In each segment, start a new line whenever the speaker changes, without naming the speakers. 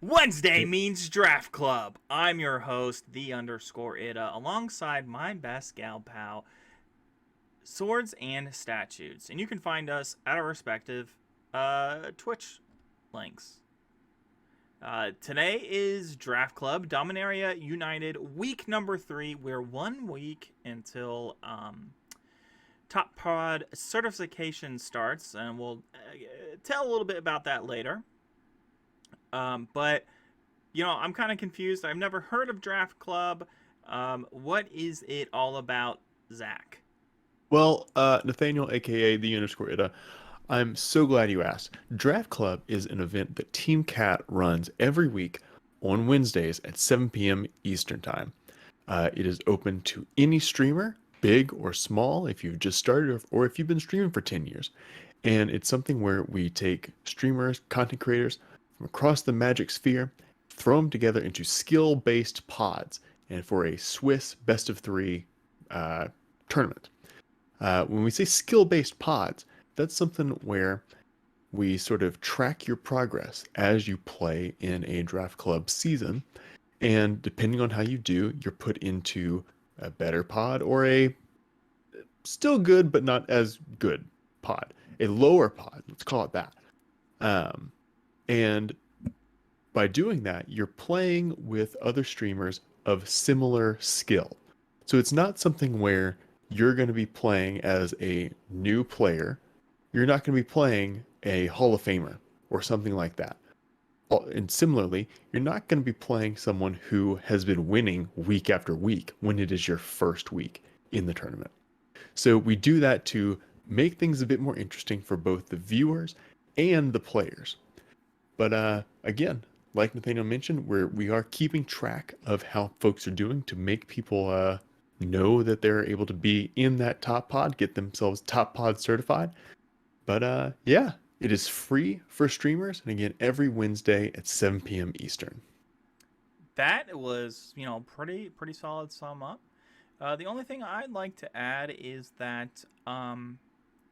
Wednesday means Draft Club. I'm your host, the_Ida, alongside my best gal pal, Swords and Statutes. And you can find us at our respective Twitch links. Today is Draft Club, Dominaria United, week number 3. We're 1 week until Top Pod certification starts, and we'll tell a little bit about that later. But, you know, I'm kind of confused. I've never heard of Draft Club. What is it all about, Zach?
Well, Nathaniel, aka the_Ida, I'm so glad you asked. Draft Club is an event that Team Cat runs every week on Wednesdays at 7 p.m. Eastern Time. It is open to any streamer, big or small, if you've just started or if you've been streaming for 10 years. And it's something where we take streamers, content creators from across the Magic sphere, throw them together into skill-based pods, and for a Swiss best-of-3 tournament. When we say skill-based pods, that's something where we sort of track your progress as you play in a Draft Club season. And depending on how you do, you're put into a better pod or a still good but not as good pod. A lower pod, let's call it that. And by doing that, you're playing with other streamers of similar skill. So it's not something where you're going to be playing as a new player. You're not going to be playing a Hall of Famer or something like that. And similarly, you're not going to be playing someone who has been winning week after week when it is your first week in the tournament. So we do that to make things a bit more interesting for both the viewers and the players. But again, like Nathaniel mentioned, we are keeping track of how folks are doing to make people know that they're able to be in that top pod, get themselves top pod certified. But yeah, it is free for streamers, and again, every Wednesday at 7 p.m. Eastern.
That was, you know, pretty solid sum up. The only thing I'd like to add is that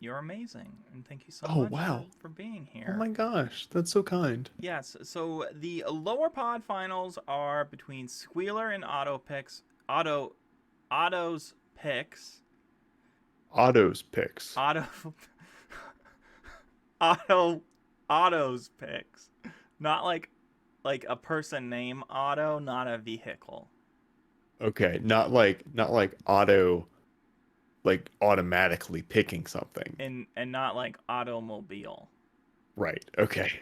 you're amazing, and thank you so
Oh
much
wow!
for being
Oh
here.
my gosh, that's so kind.
Yes, so the lower pod finals are between Squealer and Otto's picks.
Otto's picks.
Otto Otto Otto's picks. Not like a person named Otto, not a vehicle.
Okay, not like Otto, like automatically picking something.
And not like automobile.
Right. Okay.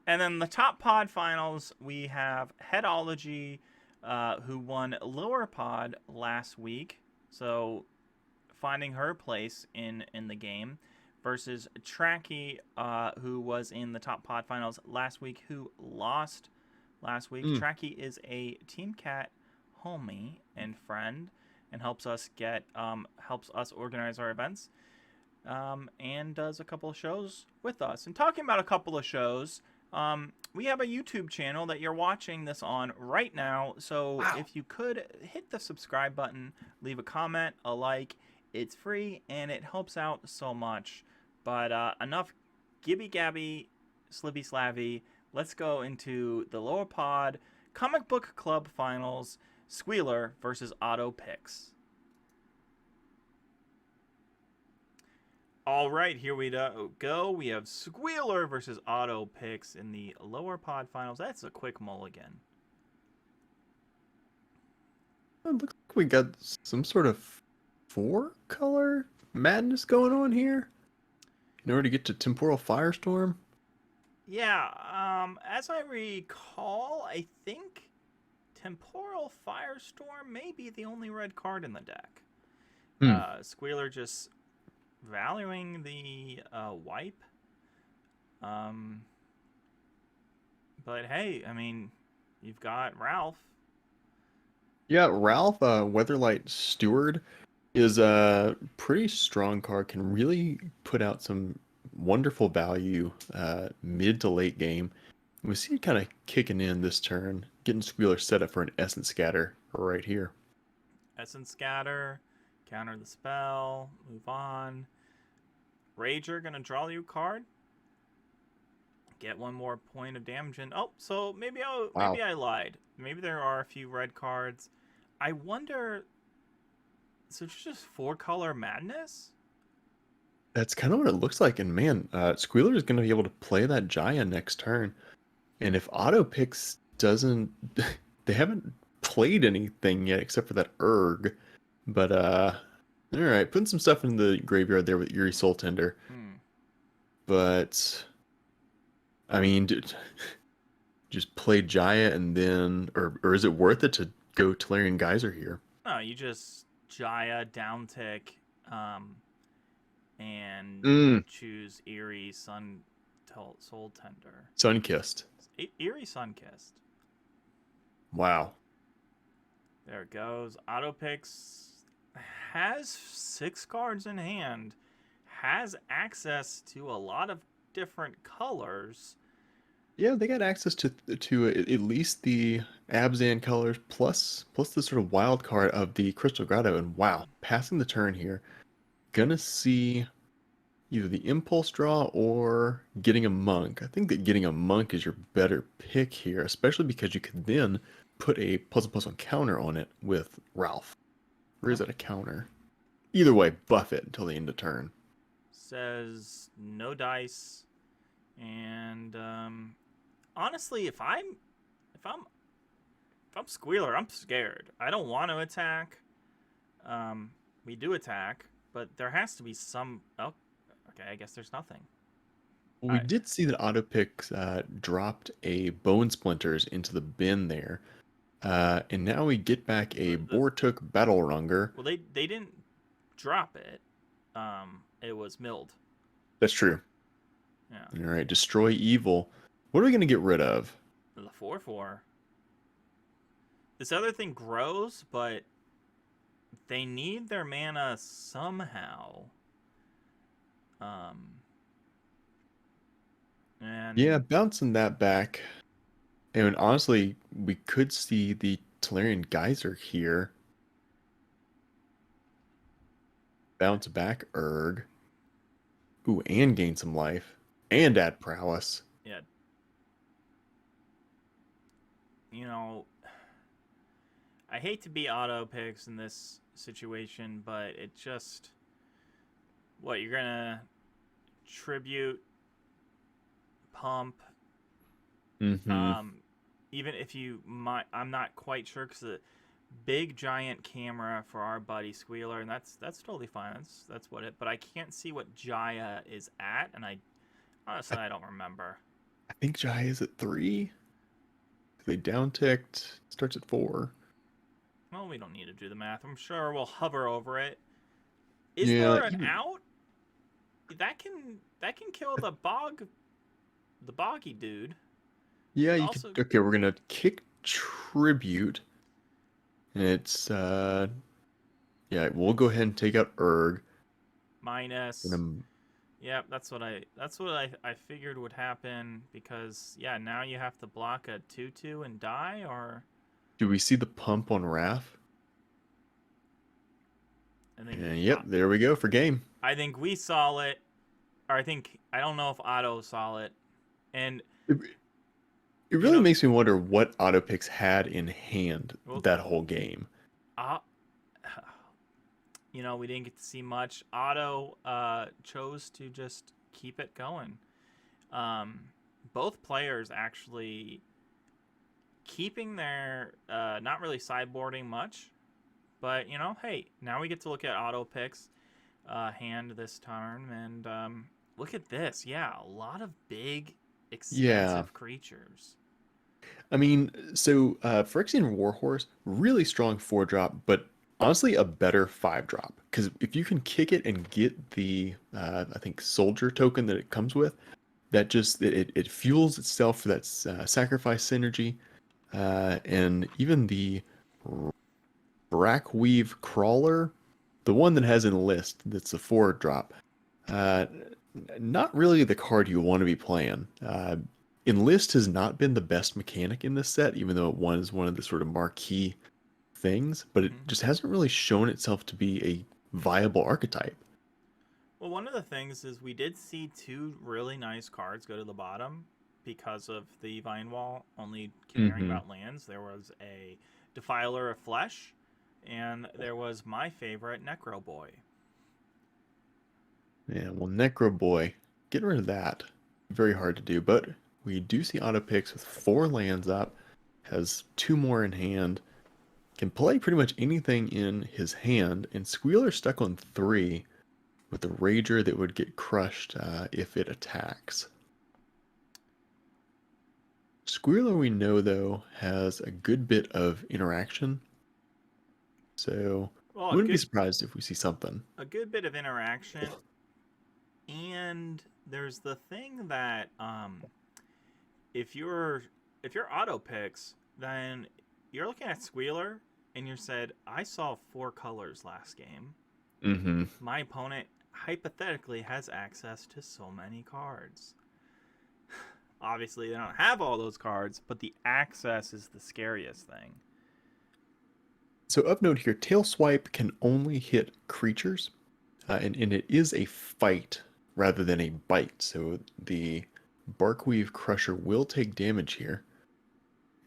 And then the top pod finals, we have Headology, who won lower pod last week, so finding her place in the game, versus Trachy, who was in the top pod finals last week, who lost last week.
Mm.
Trachy is a Team Cat homie and friend, and helps us organize our events, and does a couple of shows with us. And talking about a couple of shows, we have a YouTube channel that you're watching this on right now. So
Wow.
if you could hit the subscribe button, leave a comment, a like, it's free and it helps out so much. But enough gibby gabby, slibby slavy. Let's go into the lower pod comic book club finals. Squealer versus Otto picks. All right, here we go. We have Squealer versus Otto picks in the lower pod finals. That's a quick mulligan.
It looks like we got some sort of 4-color madness going on here. In order to get to Temporal Firestorm.
Yeah, as I recall, I think Temporal Firestorm may be the only red card in the deck. Squealer just valuing the wipe. But hey, I mean, you've got Ralph.
Yeah, Ralph, Weatherlight Steward, is a pretty strong card. Can really put out some wonderful value mid to late game. We see it kind of kicking in this turn, getting Squealer set up for an Essence Scatter right here.
Essence Scatter, counter the spell, move on. Rager gonna draw you a card. get one more point of damage. And so
Wow.
maybe I lied. Maybe there are a few red cards. I wonder. So it's just 4-color madness.
That's kind of what it looks like. And man, Squealer is going to be able to play that Jaya next turn. And if Auto Picks doesn't, they haven't played anything yet except for that Erg. But all right, putting some stuff in the graveyard there with Eerie Soul Tender.
Hmm.
But I mean, just play Jaya and then, or is it worth it to go Tolarian Geyser here?
No, you just Jaya down tick, and
Mm,
choose Eerie Soul Tender.
Sunkissed.
Eerie Sunkissed.
Wow.
There it goes. Auto picks has 6 cards in hand, has access to a lot of different colors.
Yeah, they got access to at least the Abzan colors plus the sort of wild card of the Crystal Grotto. And wow, passing the turn here, gonna see either the impulse draw or getting a monk. I think that getting a monk is your better pick here, especially because you could then put a +1/+1 counter on it with Ralph. Or is it a counter? Either way, buff it until the end of turn.
Says no dice, and honestly, if I'm Squealer, I'm scared. I don't want to attack. We do attack, but there has to be some. Oh, okay. I guess there's nothing.
We did see that Autopix dropped a Bone Splinters into the bin there. And now we get back a Bortuk Battle Runger.
Well, they didn't drop it. It was milled.
That's true.
Yeah.
All right, Destroy Evil. What are we going to get rid of?
The 4/4. This other thing grows, but they need their mana somehow. And
Yeah, bouncing that back. And honestly, we could see the Tolarian Geyser here. Bounce back Erg. Ooh, and gain some life. And add prowess.
yeah, you know, I hate to be auto picks in this situation, but it just you're gonna tribute pump.
Mm-hmm.
Even if you might, I'm not quite sure because the big giant camera for our buddy Squealer, and that's totally fine. That's what it. But I can't see what Jaya is at, and I honestly I don't remember.
I think Jai is at 3. They down ticked. Starts at 4.
Well, we don't need to do the math. I'm sure we'll hover over it. Is
Yeah,
there an out? That can kill the boggy dude.
yeah, you
Also,
could. Okay, we're gonna kick Tribute. And it's yeah, we'll go ahead and take out Erg.
minus.
And
Yep, that's what I figured would happen because yeah, now you have to block a 2/2 and die, or
do we see the pump on Raph? And yep, there we go for game.
I think we saw it, or I don't know if Otto saw it, and
It really makes me wonder what Autopix had in hand that whole game.
We didn't get to see much. Otto chose to just keep it going. Both players actually keeping their not really sideboarding much, but hey, now we get to look at Auto picks hand this turn, and look at this. Yeah, a lot of big, expensive creatures.
I mean, so Phyrexian Warhorse, really strong 4-drop, but honestly a better 5-drop. Because if you can kick it and get the, I think, Soldier token that it comes with, that just, it fuels itself for that sacrifice synergy. And even the Brackweave Crawler, the one that has Enlist, that's a 4-drop, not really the card you want to be playing. Enlist has not been the best mechanic in this set, even though it was one of the sort of marquee things, but it just hasn't really shown itself to be a viable archetype.
Well, one of the things is we did see 2 really nice cards go to the bottom. because of the Vine Wall only caring
Mm-hmm.
about lands. There was a Defiler of Flesh, and there was my favorite Necro Boy.
Yeah, well, Necro Boy, getting rid of that. Very hard to do, but we do see auto picks with 4 lands up, has 2 more in hand, can play pretty much anything in his hand, and Squealer stuck on 3 with a Rager that would get crushed if it attacks. Squealer, we know, though, has a good bit of interaction, so
Well,
wouldn't be surprised if we see something.
a good bit of interaction, and there's the thing that if you're auto picks, then you're looking at Squealer and you said, I saw 4 colors last game.
Mm-hmm.
My opponent hypothetically has access to so many cards. Obviously, they don't have all those cards, but the access is the scariest thing.
So of note here, Tail Swipe can only hit creatures, and it is a fight rather than a bite. So the Barkweave Crusher will take damage here.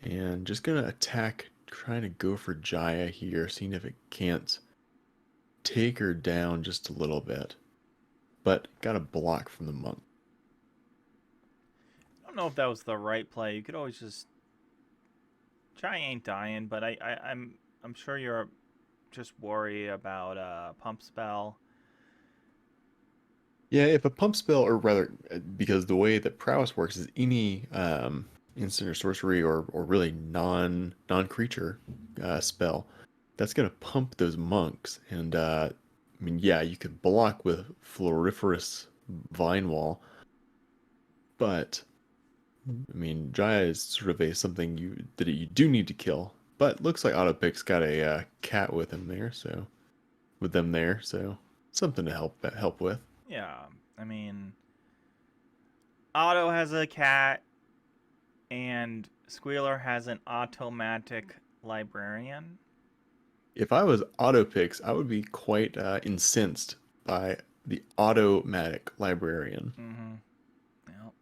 And just gonna attack, trying to go for Jaya here, seeing if it can't take her down just a little bit. But got a block from the monk.
I don't know if that was the right play. You could always just Jai ain't dying, but I'm sure you're just worried about pump spell.
Yeah, if a pump spell, or rather, because the way that prowess works is any instant or sorcery or really non creature spell that's gonna pump those monks. And I mean, yeah, you could block with Floriferous Vine Wall, but I mean, Jaya is sort of a something you do need to kill. But looks like Autopic's got a cat with him there, so with them there, so something to help with.
Yeah, I mean, Otto has a cat, and Squealer has an automatic librarian.
If I was Autopix, I would be quite incensed by the automatic librarian.
Mm-hmm. Yep.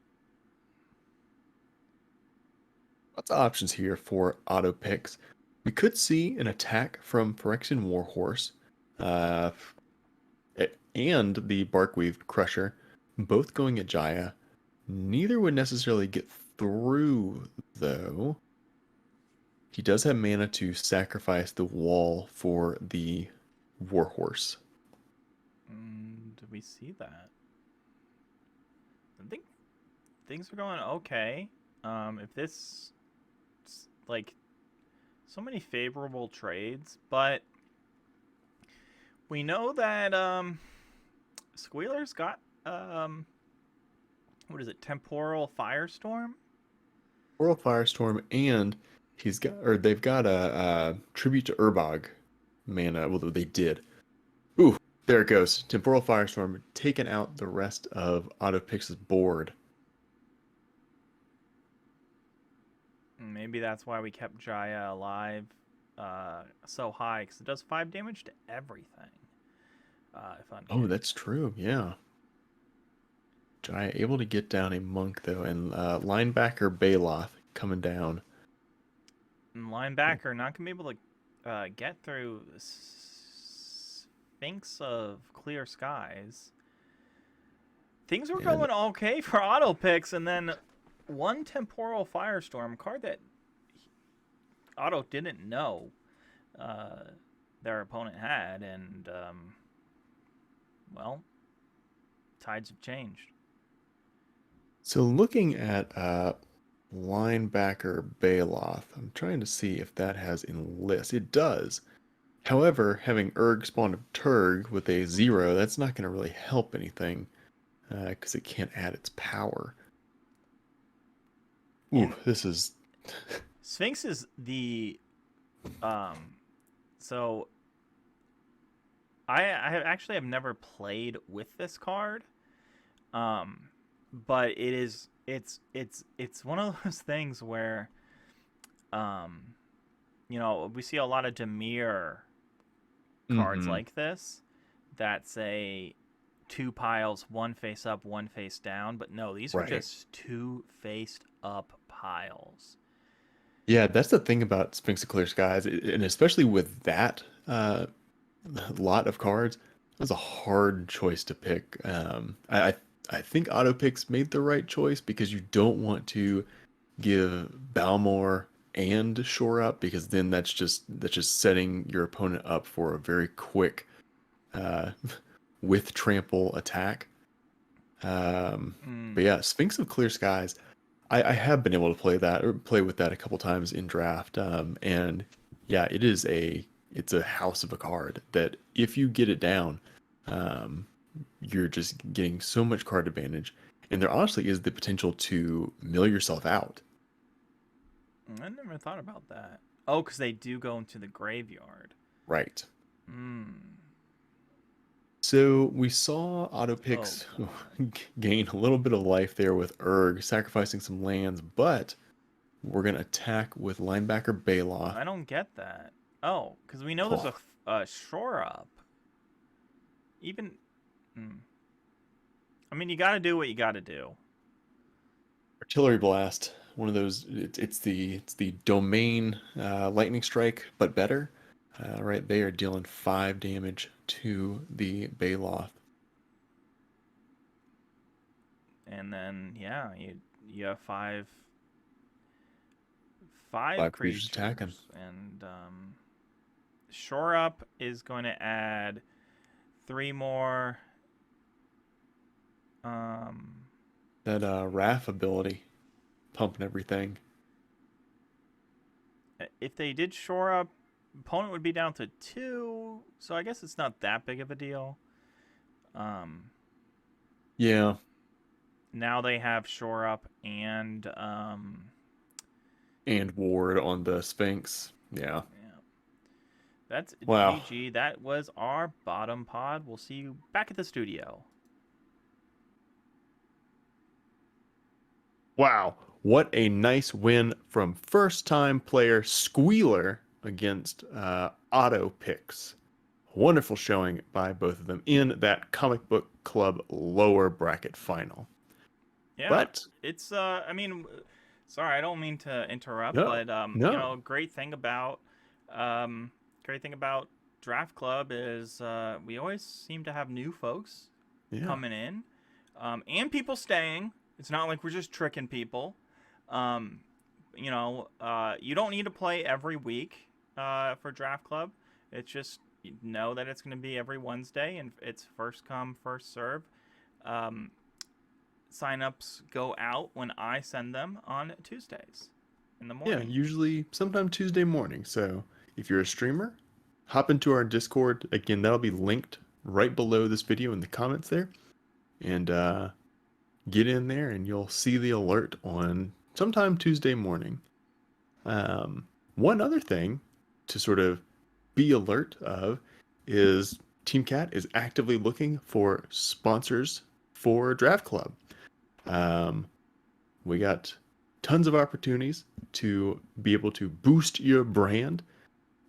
Lots of options here for Autopix. We could see an attack from Phyrexian Warhorse, uh, and the Barkweave Crusher, both going at Jaya. Neither would necessarily get through, though. He does have mana to sacrifice the wall for the Warhorse.
Did we see that? I think things are going okay. If this, like, so many favorable trades, but we know that Squealer's got what is it? Temporal Firestorm.
Oral Firestorm, and they've got a tribute to Urbog mana. Well, they did. Ooh, there it goes. Temporal Firestorm taking out the rest of Autopix's board.
Maybe that's why we kept Jaya alive so high, because it does 5 damage to everything. If
Oh,
uncanny.
that's true. Yeah. Jaya able to get down a monk though, and linebacker Baloth coming down.
And linebacker not gonna be able to get through Sphinx of Clear Skies. Things were
And
going okay for auto picks, and then one Temporal Firestorm card that Otto didn't know their opponent had, and well, tides have changed.
so looking at linebacker Baloth, I'm trying to see if that has enlist. It does. However, having Urg spawn a Turg with a 0, that's not going to really help anything because it can't add its power. Ooh,
And
this is.
Sphinx is the so I have never played with this card. But it's one of those things where we see a lot of Demir cards
Mhm.
like this that say two piles, one face up, one face down. But no, these are
Right.
just two faced up piles.
Yeah, that's the thing about Sphinx of Clear Skies, and especially with that lot of cards, it was a hard choice to pick. I think Auto Picks made the right choice because you don't want to give Balmor and Shore Up because then that's just setting your opponent up for a very quick uh, with trample attack. Um, but
Mm.
yeah, Sphinx of Clear Skies. I have been able to play that or play with that a couple times in draft. And yeah, it's a house of a card that if you get it down, um, you're just getting so much card advantage. And there honestly is the potential to mill yourself out.
I never thought about that. Oh, because they do go into the graveyard.
Right.
Hmm.
So we saw auto
Oh,
picks gain a little bit of life there with Urg sacrificing some lands, but we're gonna attack with linebacker Baloth.
I don't get that. Oh, because we know there's
Oh,
a shore up. Even. Hmm. I mean, you got to do what you got to do.
artillery blast. One of those. It's the domain lightning strike, but better. Right, they are dealing 5 damage to the Baloth.
And then yeah, you have five
5 creatures attacking.
creatures, and shore up is going to add three more. Um,
That Wrath ability, pumping everything.
if they did shore up, opponent would be down to two, so I guess it's not that big of a deal. Um,
Yeah,
Now they have shore up and
and ward on the Sphinx. Yeah.
yeah. That's
Wow.
GG. That was our bottom pod. We'll see you back at the studio.
Wow. What a nice win from first time player Squealer against Auto Picks. Wonderful showing by both of them in that comic book club lower bracket final.
Yeah,
But
it's I mean, sorry, I don't mean to interrupt,
no,
but
no.
um great thing about Draft Club is we always seem to have new folks
Yeah.
coming in, and people staying. It's not like we're just tricking people. Um, you don't need to play every week for Draft Club. It's just you know that it's going to be every Wednesday, and it's first come, first serve. Um, Signups go out when I send them on Tuesdays in the
Yeah,
morning.
usually sometime Tuesday morning. So if you're a streamer, hop into our Discord. Again, that'll be linked right below this video in the comments there. And get in there and you'll see the alert on sometime Tuesday morning. One other thing to sort of be alert of is Team Cat is actively looking for sponsors for Draft Club. Um, we got tons of opportunities to be able to boost your brand.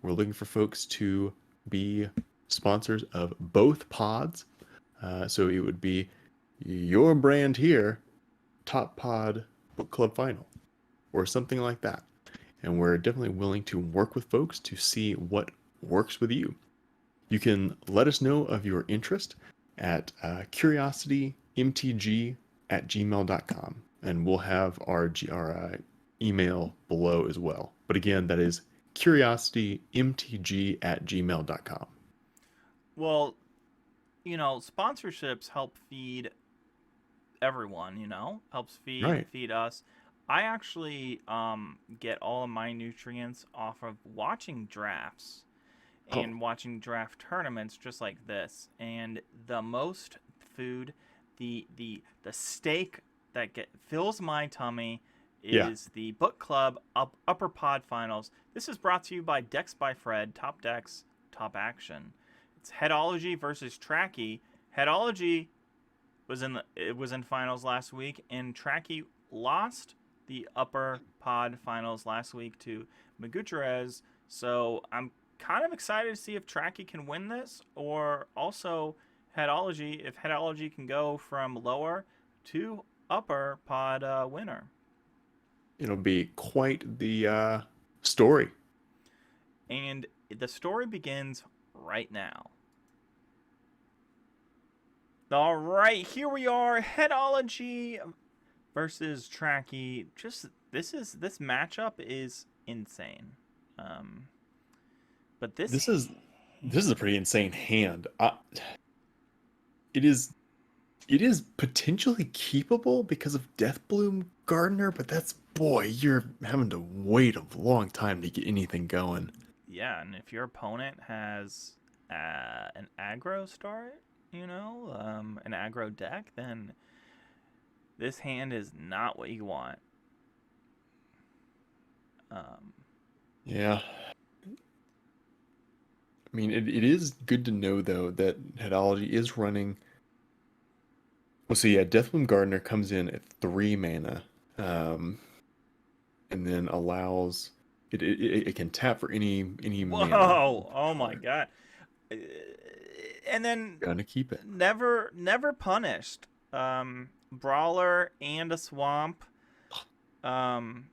We're looking for folks to be sponsors of both pods. So it would be your brand here, Top Pod Book Club Final, or something like that. And we're definitely willing to work with folks to see what works with you. You can let us know of your interest at curiositymtg@gmail.com, and we'll have our email below as well. But again, that is curiositymtg@gmail.com.
Well, sponsorships help feed everyone. Helps feed
Right.
feed us. I actually get all of my nutrients off of watching drafts
Oh,
and watching draft tournaments just like this. And the most food, the steak that fills my tummy
yeah.
is the book club upper pod finals. This is brought to you by Decks by Fred, Top Decks, Top Action. It's Headology versus Trachy. Headology was in finals last week, and Trachy lost the upper pod finals last week to Magucherez. So I'm kind of excited to see if Trachy can win this, or also Headology, if Headology can go from lower to upper pod winner.
It'll be quite the story.
And the story begins right now. All right, here we are. Headology versus Trachy. Just this matchup is insane. Um, but
This is a pretty insane hand. It is it is potentially keepable because of Deathbloom Gardener, but that's boy, you're having to wait a long time to get anything going.
yeah, and if your opponent has an aggro start, an aggro deck, then this hand is not what you want. Um,
Yeah. I mean, it is good to know though that Headology is running. Well, so yeah, Deathbloom Gardener comes in at 3 mana, um, and then allows it can tap for any mana.
Whoa! Oh my god! Uh, And then
Gonna keep it.
never punished. Brawler and a swamp. Um,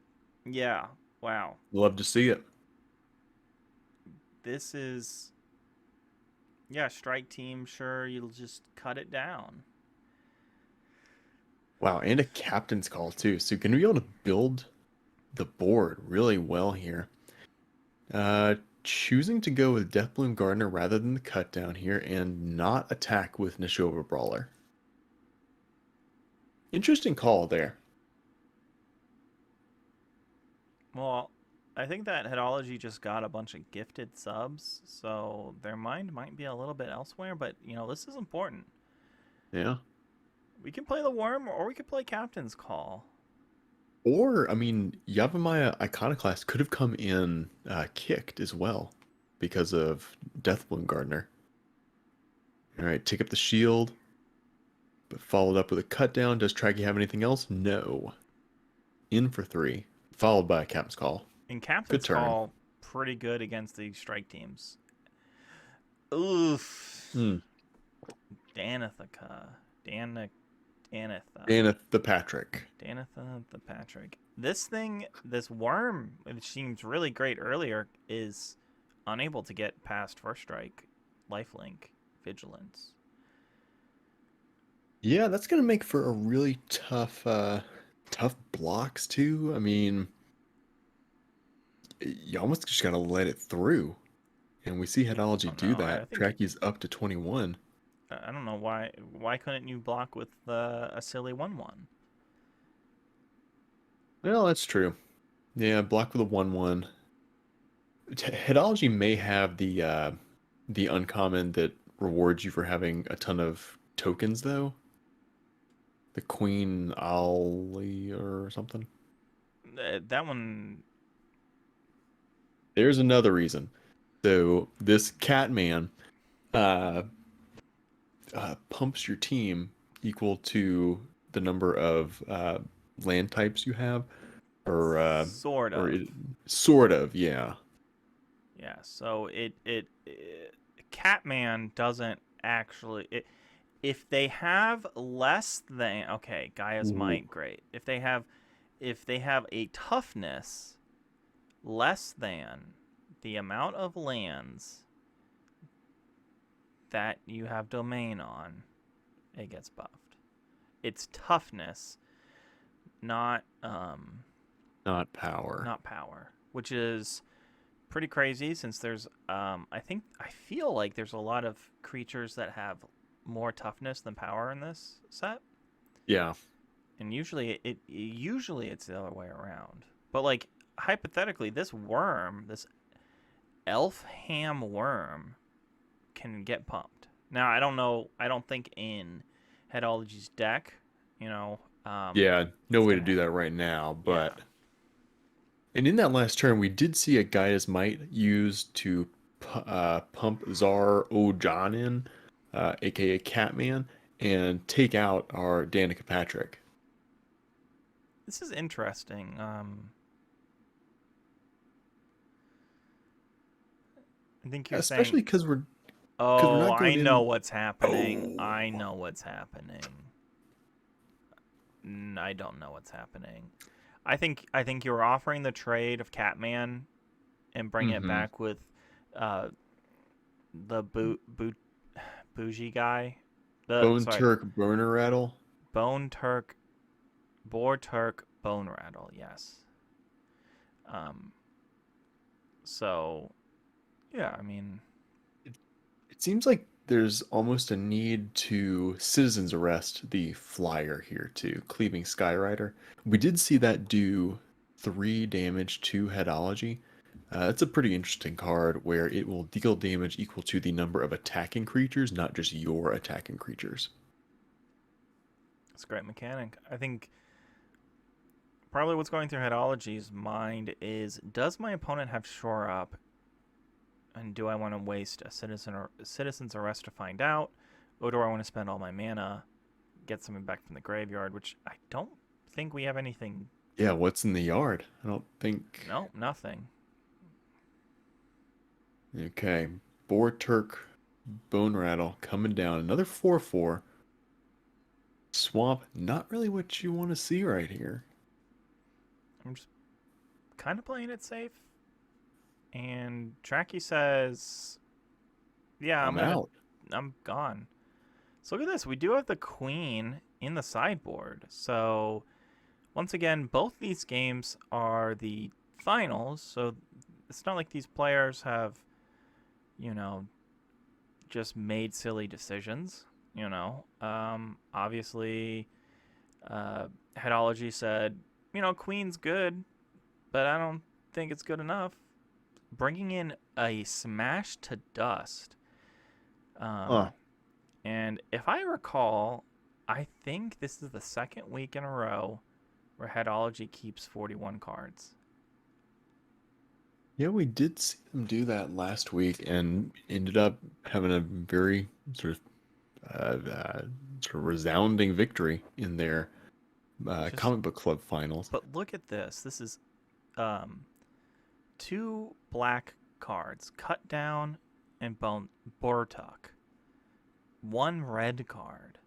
yeah. Wow.
Love to see it.
This is strike team. Sure, you'll just cut it down.
Wow, and a captain's call too. So you're gonna be able to build the board really well here. Choosing to go with Deathbloom Gardener rather than the cut down here and not attack with Nashova Brawler. Interesting call there.
Well, I think that Headology just got a bunch of gifted subs, so their mind might be a little bit elsewhere. But this is important.
Yeah.
We can play the worm, or we could play Captain's Call.
Or, I mean, Yavimaya Iconoclast could have come in kicked as well because of Deathbloom Gardener. All right, take up the shield, but followed up with a cut down. Does Traggy have anything else? No. In for 3, followed by a Captain's Call.
And
Good
Captain's
turn.
Call, pretty good against these strike teams. Oof.
Hmm.
Danitha.
And the Patrick.
Danitha the Patrick. This worm, which seems really great earlier, is unable to get past first strike, lifelink, vigilance.
Yeah, that's gonna make for a really tough blocks too. I mean, you almost just gotta let it through. And we see Headology
Oh
do
no, I
that.
think
Tracky's up to 21.
I don't know why couldn't you block with a silly 1/1?
Well, that's true. Yeah, block with a 1/1. Headology may have the uncommon that rewards you for having a ton of tokens though. The Queen Ollie or something.
That one.
There's another reason. So this Catman uh, pumps your team equal to the number of land types you have, or
Sort of.
sort of, yeah.
Yeah, so it Catman doesn't actually if they have less than, okay, Gaia's
Ooh.
Might, great. If they have a toughness less than the amount of lands that you have domain on, it gets buffed. It's toughness, not
Not power.
not power, which is pretty crazy since there's I feel like there's a lot of creatures that have more toughness than power in this set,
Yeah.
and usually it's the other way around. But like hypothetically, this elf ham worm can get pumped. Now I don't know. I don't think in Headology's deck,
Yeah, no
it's
way to
gonna.
do that right now,
Yeah.
but and in that last turn we did see a Gaia's Might used to pump Zar Ojan in, aka Catman, and take out our Danica Patrick.
This is interesting. I think you're saying.
Especially because because we're
Oh,
not
I
going
know
in.
what's happening. I
Oh.
know what's happening. I don't know what's happening. I think you were offering the trade of Catman and bring it
Mm-hmm.
back with uh, the bougie guy. The
Bone
sorry,
Turk Boner Rattle.
Bone Turk, Boar Turk, Bone Rattle. Yes. Um. So yeah, I mean,
It, it seems like there's almost a need to citizens arrest the flyer here too, Cleaving Skyrider. We did see that do 3 damage to Headology. It's a pretty interesting card where it will deal damage equal to the number of attacking creatures, not just your attacking creatures.
it's a great mechanic. I think probably what's going through Headology's mind is, does my opponent have Shore Up, and do I want to waste a citizen's arrest to find out, or do I want to spend all my mana, get something back from the graveyard, which I don't think we have anything.
Yeah, what's in the yard? I don't think.
No, nothing.
Okay, Boar Turk Bone Rattle coming down. Another 4/4. Swamp, not really what you want to see right here.
I'm just kind of playing it safe. And Trachy says, "Yeah,
I'm out.
I'm gone." So look at this. We do have the queen in the sideboard. So once again, both these games are the finals. So it's not like these players have, you know, just made silly decisions. Obviously, Headology said, Queen's good, but I don't think it's good enough. Bringing in a Smash to Dust.
Huh.
And if I recall, I think this is the second week in a row where Headology keeps 41 cards.
Yeah, we did see them do that last week and ended up having a very sort of resounding victory in their
Just,
comic book club finals.
but look at this. This is um, 2 black cards, Cut Down and Bortuck. 1 red card.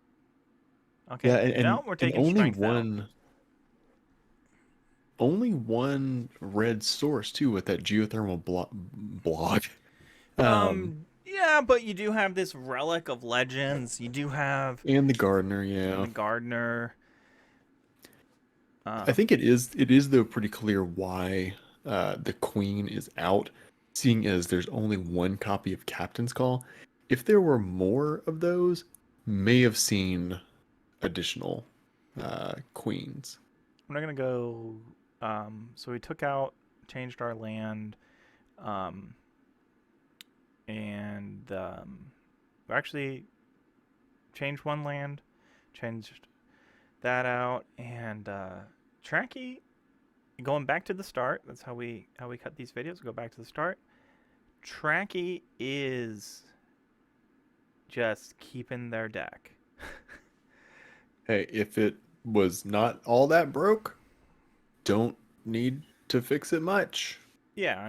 Yeah,
Okay, now we're
and
taking strength out.
only one red source too with that geothermal blog.
Yeah, but you do have this Relic of Legends. You do have
And the gardener,
and
yeah.
the Gardener.
I
Um,
think it is though pretty clear why the queen is out, seeing as there's only one copy of Captain's Call. If there were more of those, may have seen additional queens.
we're not gonna go. So we took out, changed our land, um, and we actually changed 1 land, changed that out, and Tracky. Going back to the start. That's how we cut these videos. Go back to the start. Tracky is just keeping their deck.
Hey, if it was not all that broke, don't need to fix it much.
Yeah,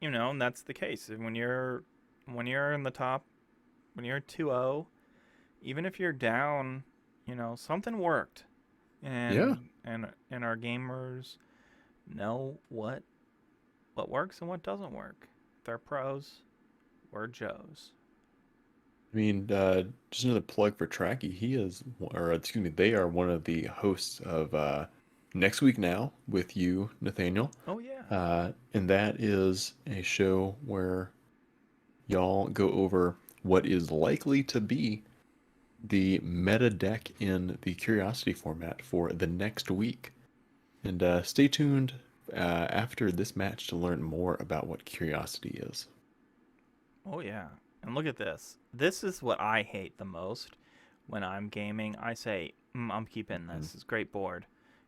and that's the case. And when you're in the top, when you're 2-0, even if you're down, something worked.
Yeah.
And our gamers know what works and what doesn't work. They're pros, we're Joes.
I mean, just another plug for Tracky. He is, or excuse me, they are one of the hosts of Next Week Now with you, Nathaniel.
Oh yeah.
And that is a show where y'all go over what is likely to be the meta deck in the Curiosity format for the next week. And stay tuned after this match to learn more about what Curiosity is.
Oh yeah. And look at this. This is what I hate the most when I'm gaming. I say, I'm keeping
Mhm.
this. It's a great board.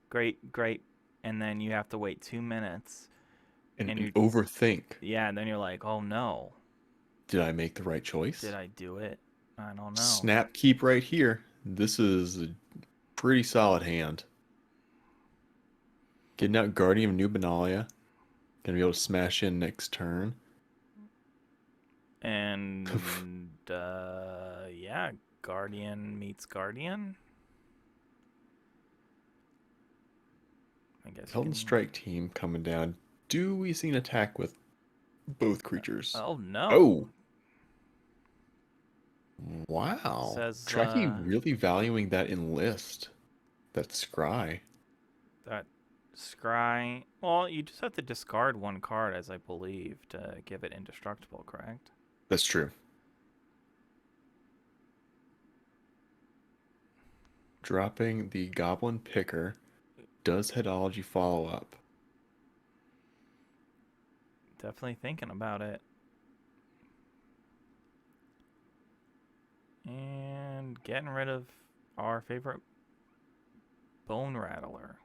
Great, great. And then you have to wait 2 minutes and
And
you
overthink.
yeah, and then you're like, "Oh no.
Did I make the right
Did
choice?
I do it? I don't know."
Snap keep right here. This is a pretty solid hand. Getting out Guardian of New Benalia. Gonna be able to smash in next turn.
And yeah, Guardian meets Guardian. I guess you
Helton
can.
Strike Team coming down. Do we see an attack with both creatures?
Oh no!
Oh, wow.
Says
Trachy really valuing that enlist. That scry.
that scry. Well, you just have to discard one card, as I believe, to give it indestructible. Correct?
That's true. Dropping the Goblin Picker. Does Headology follow up?
Definitely thinking about it. And getting rid of our favorite Bone Rattler.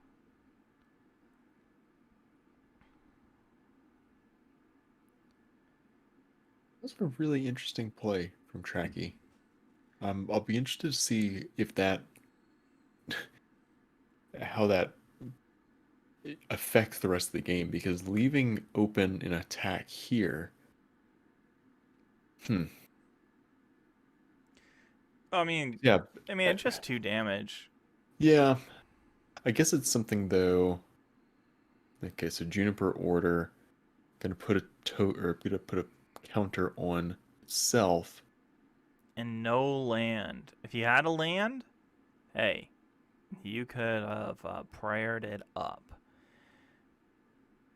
That's a really interesting play from Trachy. I'll be interested to see if that how that affects the rest of the game because leaving open an attack here. Hmm.
I mean,
Yeah. uh,
it's just 2 damage.
Yeah. I guess it's something though. Okay, so Juniper Order gonna put gonna put a counter on itself.
And no land. If you had a land, hey, you could have prayered it up.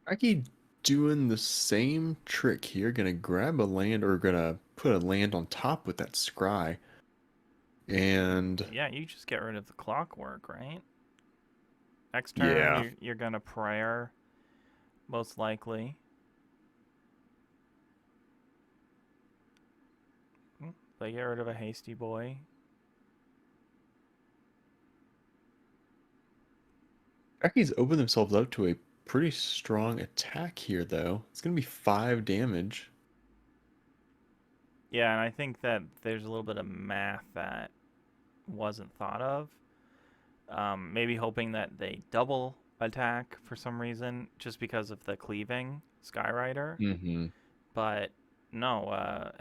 Trachy doing the same trick here. Gonna grab a land or gonna put a land on top with that scry. And
Yeah, you just get rid of the clockwork, right? Next turn,
yeah.
you're gonna prayer, most likely. They get rid of a hasty boy.
Tracky's opened themselves up to a pretty strong attack here, though. It's going to be 5 damage.
Yeah, and I think that there's a little bit of math that wasn't thought of. Maybe hoping that they double attack for some reason, just because of the cleaving Skyrider.
Mm-hmm.
But no,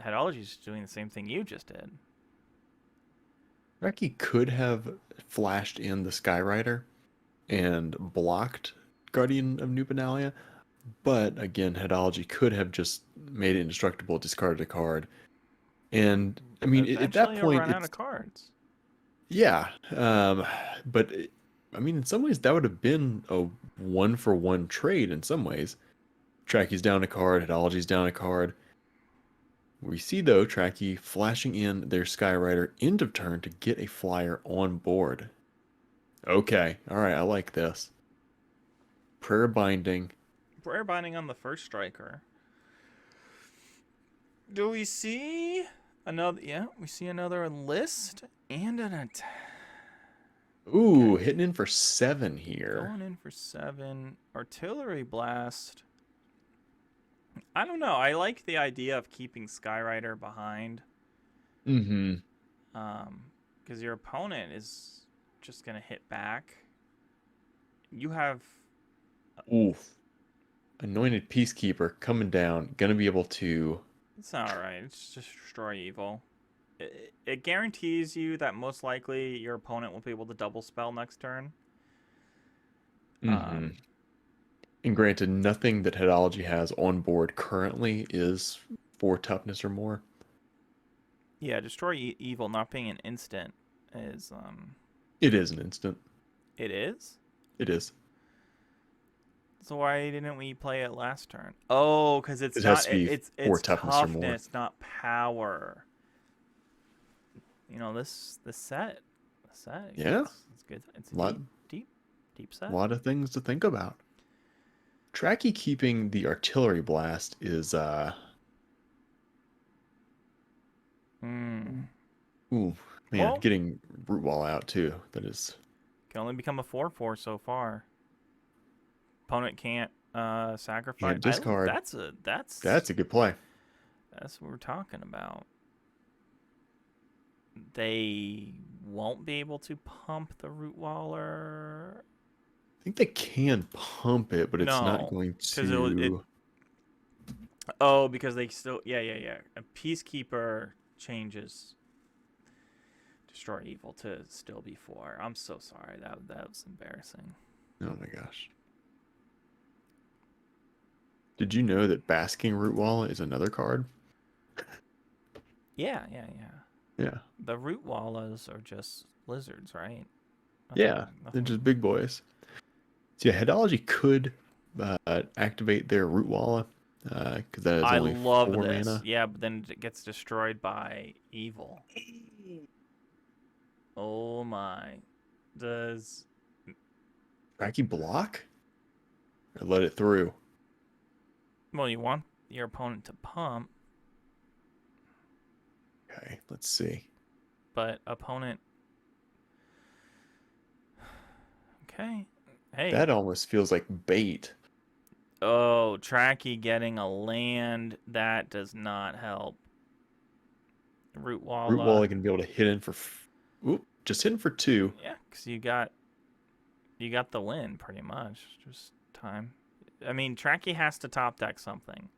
Headology's doing the same thing you just did.
Tracky could have flashed in the Skyrider and blocked Guardian of New Benalia, but again, Headology could have just made it indestructible, discarded a card. And I mean, at that
Eventually, you'll
point,
run out
it's
of cards.
yeah. But I mean, in some ways, that would have been a 1-for-1 trade. In some ways, Tracky's down a card, Headology's down a card. We see, though, Trachy flashing in their Skyrider end of turn to get a flyer on board. Okay, alright, I like this. Prayer Binding.
Prayer binding on the first striker. Do we see another? Yeah, we see another list and an attack.
Ooh,
Okay.
hitting in for 7 here.
Going in for 7. Artillery blast. I don't know. I like the idea of keeping Skyrider behind.
Mm-hmm.
Because your opponent is just gonna hit back. You have.
Oof. Anointed Peacekeeper coming down. Gonna be able to...
It's not right. It's just destroy evil. It guarantees you that most likely your opponent will be able to double spell next turn.
Mm-hmm. And granted, nothing that Headology has on board currently is 4 toughness or more.
Yeah, destroy evil not being an instant is
It is an instant.
it is.
It is.
So why didn't we play it last turn? Oh, because it's
It has
not.
to be
It's
4 toughness or more.
toughness, not power. You know the set. The set.
Yeah.
It's good. It's a
Lot,
deep set.
a lot of things to think about. Trachy keeping the artillery blast is
Hmm.
ooh, man,
Well,
getting root wall out too. That is
can only become a 4/4 so far. Opponent can't sacrifice.
can't discard.
That's
That's a good play.
that's what we're talking about. They won't be able to pump the root waller.
I think they can pump it, but it's not
No,
going
because
to.
Oh, because they still, yeah. A peacekeeper changes destroy evil to still be 4. I'm so sorry. That was embarrassing.
Oh my gosh. Did you know that Basking Root Wall is another card?
Yeah.
Yeah.
The root wallas are just lizards, right?
Yeah, they're
Nothing.
just big boys. So yeah, Headology could activate their Root Walla because that is
I
only
love
4
this.
mana.
Yeah, but then it gets destroyed by evil. Oh my. Does
Trachy block? Or let it through?
well, you want your opponent to pump,
Okay, let's see.
but opponent. Okay. Hey.
That almost feels like bait.
Oh, Trachy getting a land that does not help. Root
Root Walla
Walla.
can be able to hit in for... Oop, just hitting for 2.
Yeah, because you got the win pretty much. Just time. I mean, Trachy has to top deck something.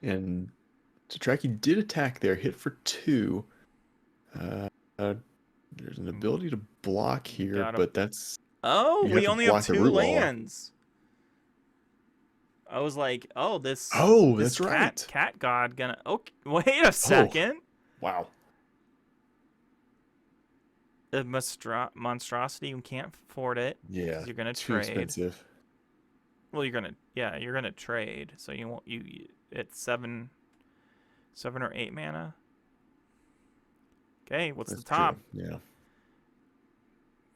And so Trachy did attack there, hit for 2. Uh, there's an ability to block here,
Gotta.
but that's...
Oh,
You have
we
to
only have
block the
2
Root Walla.
lands. I was like, oh,
Oh,
this
that's right.
cat god gonna. Okay, wait a
Oh,
second.
wow.
The monstrosity, you can't afford it
Yeah,
because you're gonna
too
trade.
expensive.
Well, you're gonna trade. So you won't you it's 7 or 8 mana. Okay, what's the
That's
top?
true. Yeah.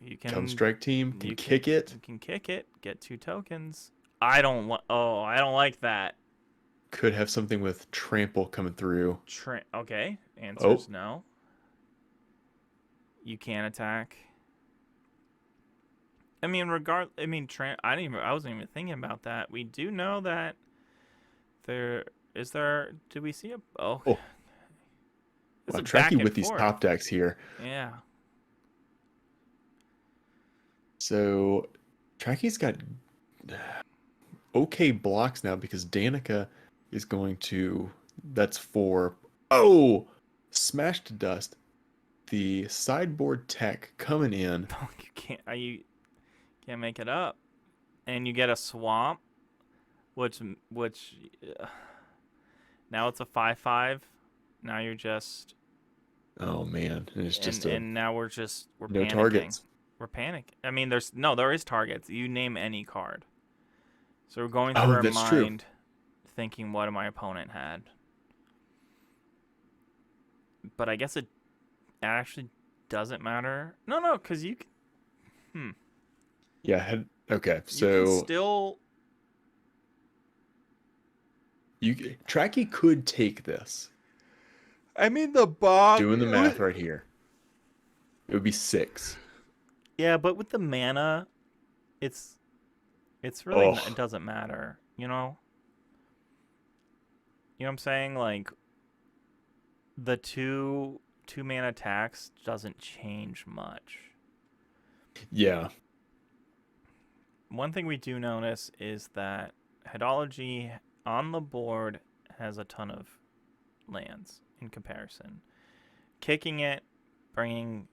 You
Come
can
strike team can kick it.
You can kick it. Get 2 tokens. I don't like that.
Could have something with trample coming through.
Okay, answer
Oh,
is no. You can attack. I mean, I wasn't even thinking about that. We do know that do we see a
oh,
it's
wow,
a
Tracky
back and
with these
forth.
top decks here.
Yeah.
So Tracky's got okay blocks now because Danica is going to. That's for. Oh, smashed to dust. The sideboard tech coming in.
You can't make it up. And you get a swamp which uh, now it's a 5/5. Now you're just
Oh man, and it's just a
and now we're
no
panicking.
targets.
We're panicking. I mean, there is targets. You name any card. So we're going through
Oh,
our
that's true.
mind, thinking what my opponent had. But I guess it actually doesn't matter. No, because you can.
Yeah. Okay.
You can
So
still.
Tracky could take this.
I mean, the bog.
Doing the math right here. It would be 6.
Yeah, but with the mana, it's really
Oh,
it doesn't matter. You know what I'm saying? Like the two mana tax doesn't change much.
yeah.
One thing we do notice is that Headology on the board has a ton of lands in comparison. Kicking it, bringing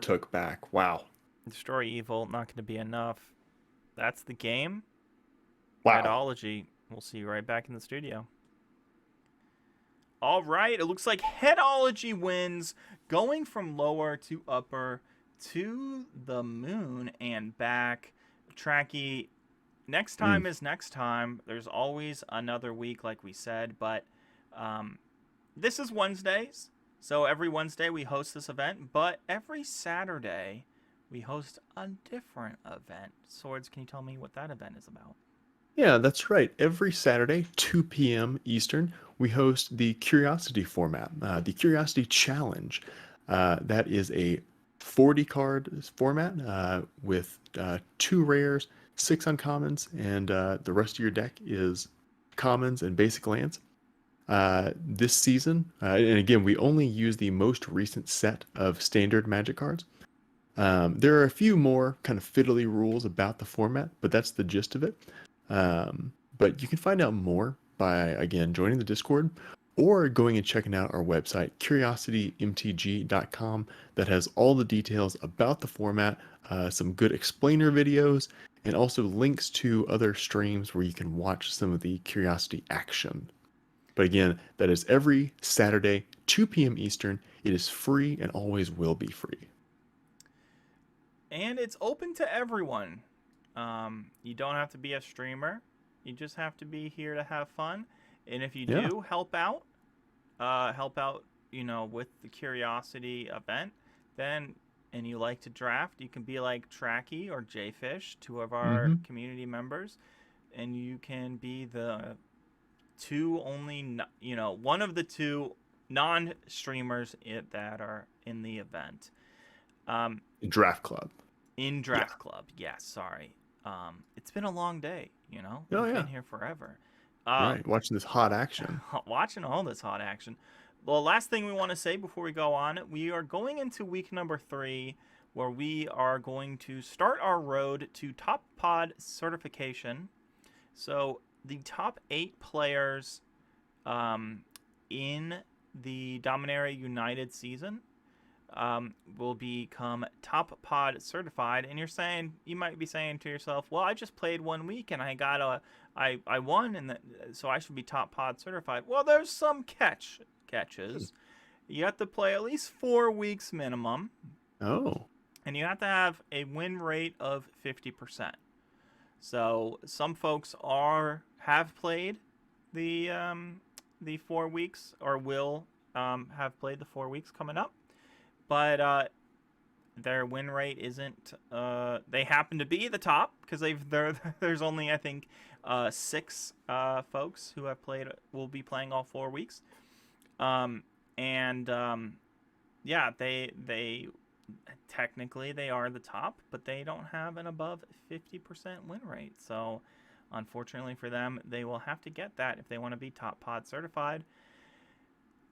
Took back. Wow.
Destroy Evil, not going to be enough. That's the game.
Wow.
Headology, we'll see you right back in the studio. All right, it looks like Headology wins, going from lower to upper to the moon and back. Trachy, next time is next time. There's always another week, like we said, but this is Wednesdays. So every Wednesday we host this event, but every Saturday we host a different event. Swords, can you tell me what that event is about?
Yeah, that's right. Every Saturday, 2 p.m. Eastern, we host the Curiosity format, the Curiosity Challenge. That is a 40 card format with 2 rares, 6 uncommons, and the rest of your deck is commons and basic lands. This season, and again, we only use the most recent set of standard Magic cards. There are a few more kind of fiddly rules about the format, but that's the gist of it. But you can find out more by, again, joining the Discord or going and checking out our website, curiositymtg.com, that has all the details about the format, some good explainer videos, and also links to other streams where you can watch some of the Curiosity action. But again, that is every Saturday, 2 p.m. Eastern. It is free and always will be free.
And it's open to everyone. You don't have to be a streamer. You just have to be here to have fun. And if you do help out, with the Curiosity event, then, and you like to draft, you can be like Trachy or Jfish, two of our community members, and you can be the one of the two non-streamers that are in the event.
Draft Club.
In Draft Club, yes. Sorry, it's been a long day. We've been here forever.
Right, watching this hot action.
Watching all this hot action. Well, last thing we want to say before we go on, we are going into week number 3, where we are going to start our road to top pod certification. So the top 8 players in the Dominaria United season will become top pod certified. And you might be saying to yourself, well, I just played 1 week and I won, and so I should be top pod certified. Well, there's some catches. You have to play at least 4 weeks minimum.
Oh.
And you have to have a win rate of 50%. So some folks have played the 4 weeks, or will have played the 4 weeks coming up, but their win rate isn't. They happen to be the top because there's only, I think, 6 folks who will be playing all 4 weeks, they technically they are the top, but they don't have an above 50% win rate. So unfortunately for them, they will have to get that if they want to be top pod certified.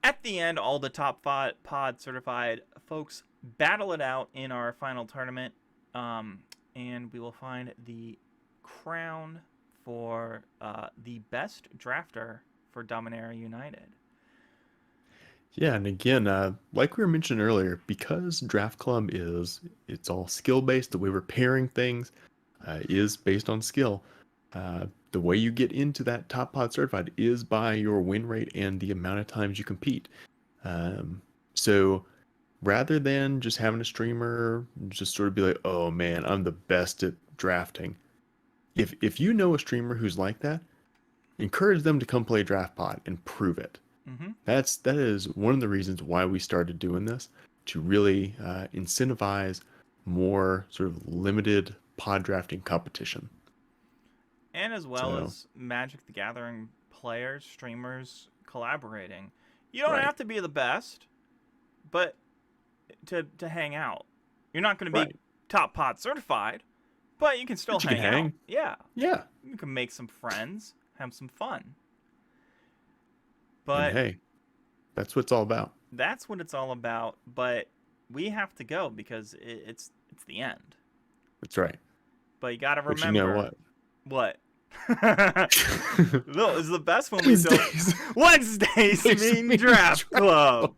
At the end, all the top pod certified folks battle it out in our final tournament, and we will find the crown for the best drafter for Dominaria United.
Yeah, and again, like we were mentioning earlier, because Draft Club it's all skill-based, the way we're pairing things is based on skill. The way you get into that top pod certified is by your win rate and the amount of times you compete. So rather than just having a streamer just sort of be like, oh man, I'm the best at drafting. If you know a streamer who's like that, encourage them to come play Draft Pod and prove it.
Mm-hmm.
That is one of the reasons why we started doing this, to really incentivize more sort of limited pod drafting competition.
And as well as Magic the Gathering players, streamers collaborating. You don't have to be the best, but to hang out. You're not going to be top pod certified, but you can still hang out. Yeah.
Yeah.
You can make some friends, have some fun. But
and hey, that's what it's all about.
That's what it's all about, but we have to go because it's the end.
That's right.
But you got to remember.
But you know what?
What? No, it's the best when we do Wednesdays mean Draft Club.